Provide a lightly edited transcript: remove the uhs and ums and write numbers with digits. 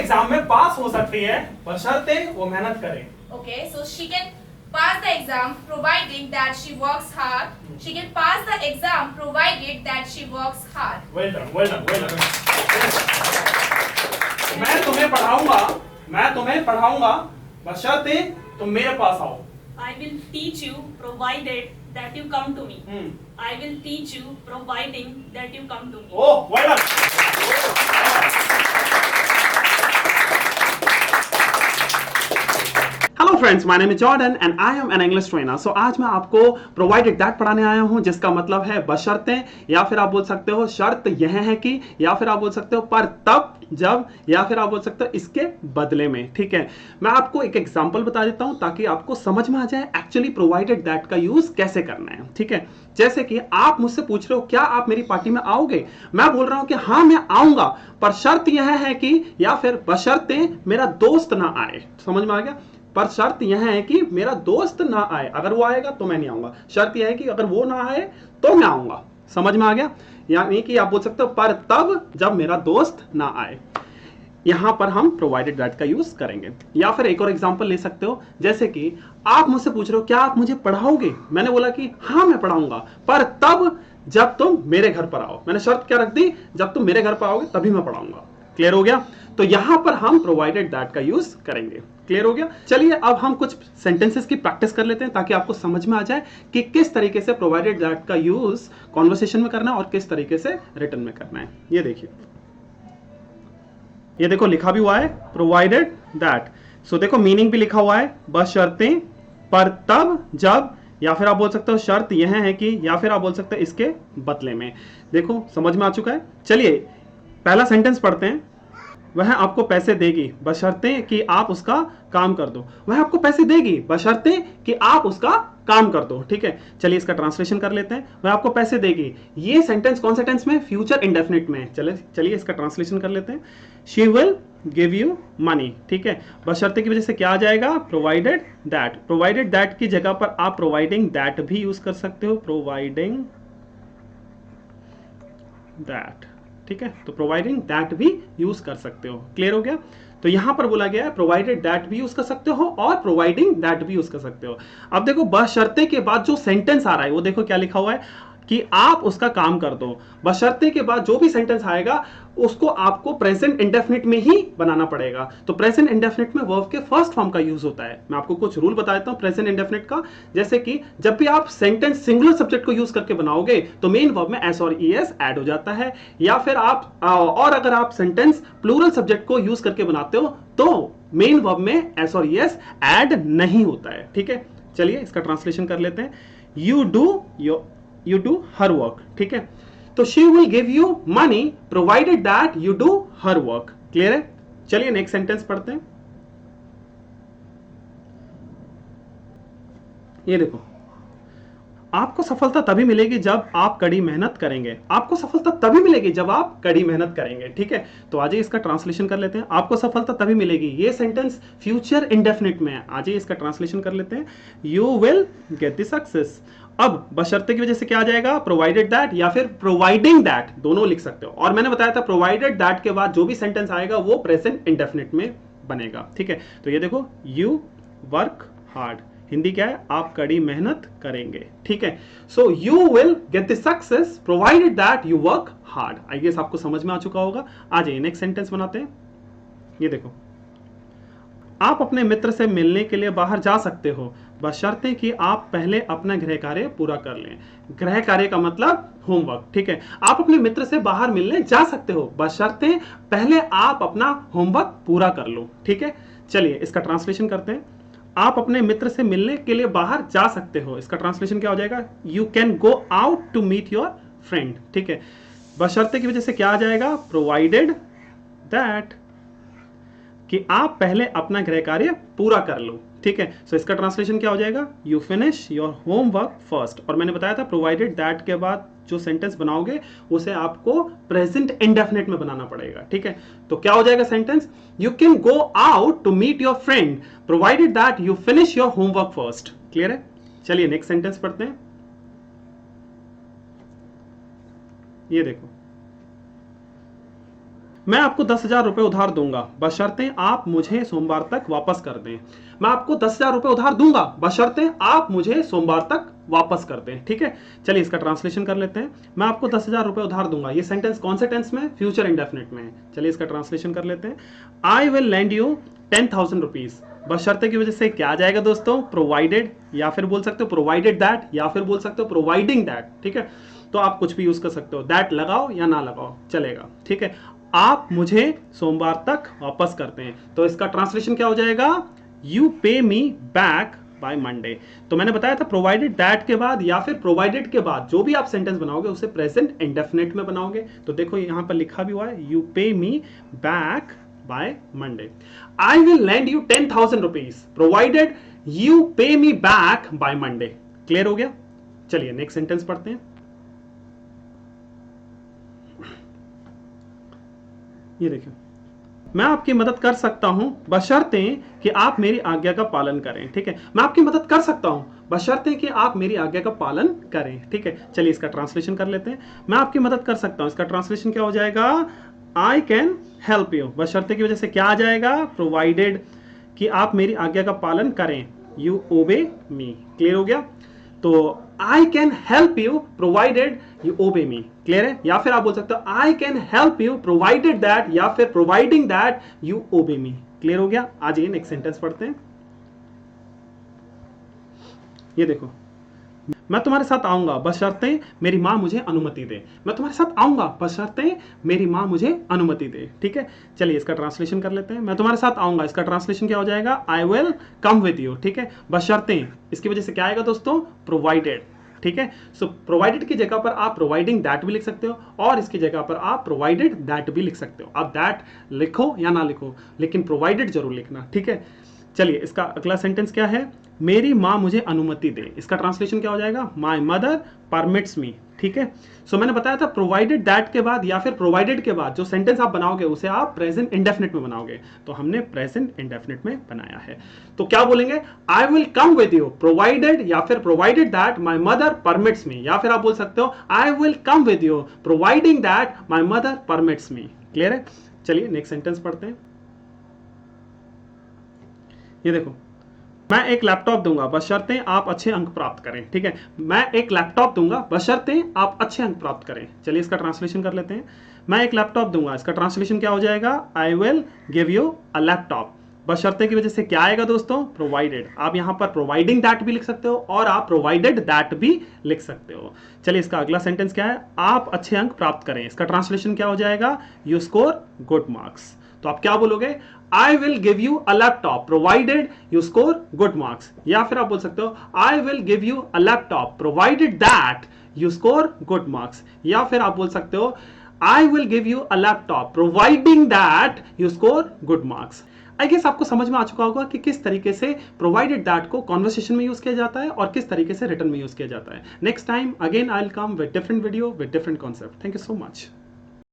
Exam में पास हो सकती है बशर्ते वो मेहनत करे। Okay, so she can pass the exam providing that she works hard. She can pass the exam provided that she works hard. Well done, well done, well done. मैं तुम्हें पढ़ाऊंगा बशर्ते तुम मेरे पास आओ। I will teach you provided that you come to me. I will teach you providing that you come to me. Oh, well done. Hello friends, my name is Jordan and I am an English trainer. So आज मैं आपको provided that पढ़ाने आया हूं, जिसका मतलब है बशर्ते, या फिर आप बोल सकते हो शर्त यह है कि, या फिर आप बोल सकते हो पर तब जब, या फिर आप बोल सकते हो इसके बदले में। ठीक है, मैं आपको एक एग्जांपल बता देता हूं ताकि आपको समझ में आ जाए एक्चुअली प्रोवाइडेड दैट का यूज कैसे करना है। ठीक है, जैसे कि आप मुझसे पूछ रहे हो क्या आप मेरी पार्टी में आओगे, मैं बोल रहा हूं कि हाँ मैं आऊंगा, पर शर्त यह है कि, या फिर बशर्ते मेरा दोस्त ना आए। समझ में आ गया? पर शर्त यह है कि मेरा दोस्त ना आए, अगर वो आएगा तो मैं नहीं आऊंगा। शर्त यह है कि अगर वो ना आए तो मैं आऊंगा। समझ में आ गया? यानी कि आप बोल सकते हो पर तब जब मेरा दोस्त ना आए। यहां पर हम प्रोवाइडेड दैट का यूज करेंगे। या फिर एक और एग्जांपल ले सकते हो, जैसे कि आप मुझसे पूछ रहे हो क्या आप मुझे पढ़ाओगे, मैंने बोला कि हाँ मैं पढ़ाऊंगा, पर तब जब तुम मेरे घर पर आओ। मैंने शर्त क्या रख दी, जब तुम मेरे घर पर आओगे तभी मैं पढ़ाऊंगा। क्लियर हो गया? तो यहां पर हम प्रोवाइडेड दैट का यूज करेंगे। क्लियर हो गया? चलिए अब हम कुछ सेंटेंसेस की प्रैक्टिस कर लेते हैं ताकि आपको समझ में आ जाए कि किस तरीके से प्रोवाइडेड दैट का यूज कॉन्वर्सेशन में करना है और किस तरीके से रिटन में करना है। ये देखिए, ये देखो लिखा भी हुआ है प्रोवाइडेड दैट। सो देखो मीनिंग भी लिखा हुआ है बशर्ते, पर तब जब, या फिर आप बोल सकते हो शर्त यह है कि, या फिर आप बोल सकते हो इसके बदले में। देखो समझ में आ चुका है। चलिए पहला सेंटेंस पढ़ते हैं। वह आपको पैसे देगी बशर्ते कि आप उसका काम कर दो। वह आपको पैसे देगी बशर्ते कि आप उसका काम कर दो। ठीक है, चलिए इसका ट्रांसलेशन कर लेते हैं। वह आपको पैसे देगी, ये सेंटेंस कौन सा टेंस में? फ्यूचर इंडेफिनिट में। चलिए इसका ट्रांसलेशन कर लेते हैं। She will give you money. ठीक है, बशर्ते की वजह से क्या आ जाएगा? Provided that. प्रोवाइडेड दैट की जगह पर आप प्रोवाइडिंग दैट भी यूज कर सकते हो। Providing that. ठीक है, तो प्रोवाइडिंग दैट भी यूज कर सकते हो। क्लियर हो गया? तो यहां पर बोला गया है प्रोवाइडेड दैट भी यूज कर सकते हो और प्रोवाइडिंग दैट भी यूज कर सकते हो। अब देखो बशर्ते के बाद जो सेंटेंस आ रहा है वो देखो क्या लिखा हुआ है कि आप उसका काम कर दो। बशर्ते के बाद जो भी सेंटेंस आएगा उसको आपको प्रेजेंट इंडेफिनिट में ही बनाना पड़ेगा। तो प्रेजेंट इंडेफिनिट में वर्ब के फर्स्ट फॉर्म का यूज होता है। मैं आपको कुछ रूल बता देता हूं प्रेजेंट इंडेफिनिट का। जैसे कि जब भी आप सेंटेंस सिंगुलर सब्जेक्ट को यूज करके बनाओगे तो मेन वर्ब में एस और ईएस ऐड हो जाता है, या फिर आप और अगर आप सेंटेंस प्लूरल सब्जेक्ट को यूज करके बनाते हो तो मेन वर्ब में एस और ईएस ऐड नहीं होता है। ठीक है, चलिए इसका ट्रांसलेशन कर लेते हैं। You do her work. ठीक है, तो she will give you money provided that you do her work. Clear है? चलिए नेक्स्ट सेंटेंस पढ़ते हैं। ये देखो, आपको सफलता तभी मिलेगी जब आप कड़ी मेहनत करेंगे। आपको सफलता तभी मिलेगी जब आप कड़ी मेहनत करेंगे। ठीक है, तो आज इसका ट्रांसलेशन कर लेते हैं। आपको सफलता तभी मिलेगी, ये सेंटेंस फ्यूचर इंडेफिनिट में है। आज इसका ट्रांसलेशन कर लेते हैं। You will get the success. अब बशर्ते की वजह से क्या आ जाएगा? प्रोवाइडेड दैट या फिर प्रोवाइडिंग दैट, दोनों लिख सकते हो। और मैंने बताया था प्रोवाइडेड दैट के बाद जो भी सेंटेंस आएगा वो प्रेजेंट इंडेफिनिट में बनेगा। ठीक है, तो ये देखो यू वर्क हार्ड, हिंदी क्या है? आप कड़ी मेहनत करेंगे। ठीक है, so you will get the success provided that you work hard. I guess आपको समझ में आ चुका होगा। आ जाइए नेक्स्ट सेंटेंस बनाते हैं। ये देखो, आप अपने मित्र से मिलने के लिए बाहर जा सकते हो बशर्ते कि आप पहले अपना गृह कार्य पूरा कर लें। गृह कार्य का मतलब होमवर्क। ठीक है, आप अपने मित्र से बाहर मिलने जा सकते हो बशर्ते पहले आप अपना होमवर्क पूरा कर लो। ठीक है, चलिए इसका ट्रांसलेशन करते हैं। आप अपने मित्र से मिलने के लिए बाहर जा सकते हो, इसका ट्रांसलेशन क्या हो जाएगा? You can go out to meet your friend. ठीक है, बशर्ते की वजह से क्या आ जाएगा? प्रोवाइडेड दैट कि आप पहले अपना गृह कार्य पूरा कर लो। ठीक है, सो इसका ट्रांसलेशन क्या हो जाएगा? You finish your homework first. और मैंने बताया था प्रोवाइडेड दैट के बाद जो सेंटेंस बनाओगे उसे आपको प्रेजेंट इंडेफिनिट में बनाना पड़ेगा। ठीक है, तो क्या हो जाएगा sentence? You can go out to meet your friend provided that you finish your homework first. Clear है? चलिए नेक्स्ट सेंटेंस पढ़ते हैं। ये देखो, मैं आपको 10,000 रुपए उधार दूंगा बशर्ते आप मुझे सोमवार तक वापस कर दें। मैं आपको 10,000 रुपए उधार दूंगा बशर्ते आप मुझे सोमवार तक वापस कर दें। ठीक है, चलिए इसका ट्रांसलेशन कर लेते हैं। मैं आपको 10,000 रुपए उधार दूंगा, ये सेंटेंस कौन से टेंस में है? फ्यूचर इंडेफिनिट में है। चलिए इसका ट्रांसलेशन कर लेते हैं। आई विल लैंड यू 10,000 रुपीज बशर्ते की वजह से क्या आ जाएगा दोस्तों? प्रोवाइडेड, या फिर बोल सकते हो प्रोवाइडेड दैट, या फिर बोल सकते हो प्रोवाइडिंग दैट। ठीक है, तो आप कुछ भी यूज कर सकते हो, दैट लगाओ या ना लगाओ चलेगा। ठीक है, आप मुझे सोमवार तक वापस करते हैं, तो इसका ट्रांसलेशन क्या हो जाएगा? You pay me back by Monday. तो मैंने बताया था प्रोवाइडेड दैट के बाद या फिर प्रोवाइडेड के बाद जो भी आप सेंटेंस बनाओगे उसे प्रेजेंट इंडेफिनिट में बनाओगे। तो देखो यहां पर लिखा भी हुआ है, you pay me back by Monday. I will lend you 10,000 rupees provided you pay me back by Monday. Clear हो गया? चलिए नेक्स्ट सेंटेंस पढ़ते हैं। ये देखिए, मैं आपकी मदद कर सकता हूं बशर्ते कि आप मेरी आज्ञा का पालन करें। ठीक है, मैं आपकी मदद कर सकता हूं बशर्ते कि आप मेरी आज्ञा का पालन करें। ठीक है, चलिए इसका ट्रांसलेशन कर लेते हैं। मैं आपकी मदद कर सकता हूं, इसका ट्रांसलेशन क्या हो जाएगा? आई कैन हेल्प यू बशर्ते की वजह से क्या आ जाएगा? प्रोवाइडेड कि आप मेरी आज्ञा का पालन करें, यू ओबे मी। क्लियर हो गया? तो I can help you provided you obey me. Clear है? या फिर आप बोल सकते हो आई can help you provided that, या फिर providing that you obey me. Clear हो गया? आ जाइए नेक्स्ट सेंटेंस पढ़ते हैं। ये देखो, मैं तुम्हारे साथ आऊंगा बशर्ते मेरी मां मुझे अनुमति दे। मैं तुम्हारे साथ आऊंगा बशर्ते मेरी मां मुझे अनुमति दे। ठीक है, चलिए इसका ट्रांसलेशन कर लेते हैं। मैं तुम्हारे साथ आऊंगा, इसका ट्रांसलेशन क्या हो जाएगा? आई विल कम विद यू। ठीक है, बशर्ते इसकी वजह से क्या आएगा दोस्तों? प्रोवाइडेड। ठीक है, सो प्रोवाइडेड की जगह पर आप प्रोवाइडिंग दैट भी लिख सकते हो और इसकी जगह पर आप प्रोवाइडेड दैट भी लिख सकते हो। आप दैट लिखो या ना लिखो, लेकिन प्रोवाइडेड जरूर लिखना। ठीक है, चलिए इसका अगला सेंटेंस क्या है? मेरी मां मुझे अनुमति दे। इसका ट्रांसलेशन क्या हो जाएगा? माय मदर परमिट्स मी। ठीक है, सो मैंने बताया था प्रोवाइडेड दैट के बाद या फिर प्रोवाइडेड के बाद जो सेंटेंस आप बनाओगे उसे आप प्रेजेंट इंडेफिनिट में बनाओगे, तो हमने प्रेजेंट इंडेफिनिट में बनाया है। तो क्या बोलेंगे? I will come with you provided, या फिर provided that my mother permits me, या फिर आप बोल सकते हो I will come with you providing that my mother permits me. Clear है? चलिए नेक्स्ट सेंटेंस पढ़ते हैं। ये देखो, मैं एक लैपटॉप दूंगा बशर्ते आप अच्छे अंक प्राप्त करें। ठीक है, मैं एक लैपटॉप दूंगा बशर्ते आप अच्छे अंक प्राप्त करें। चलिए इसका ट्रांसलेशन कर लेते हैं। मैं एक लैपटॉप दूंगा, इसका ट्रांसलेशन क्या हो जाएगा? आई will give you a laptop बशर्ते की वजह से क्या आएगा दोस्तों? प्रोवाइडेड। आप यहां पर प्रोवाइडिंग दैट भी लिख सकते हो और आप प्रोवाइडेड दैट भी लिख सकते हो। चलिए इसका अगला सेंटेंस क्या है? आप अच्छे अंक प्राप्त करें। इसका ट्रांसलेशन क्या हो जाएगा? You score good marks. तो आप क्या बोलोगे? I will give you a laptop provided you score good marks, या फिर आप बोल सकते हो I will give you a laptop provided that you score good marks, या फिर आप बोल सकते हो I will give you a laptop providing that you score good marks. I guess आपको समझ में आ चुका होगा कि किस तरीके से प्रोवाइडेड दैट को कॉन्वर्सेशन में यूज किया जाता है और किस तरीके से रिटर्न में यूज किया जाता है। Next time again I will come with different video with different concept. Thank you so much.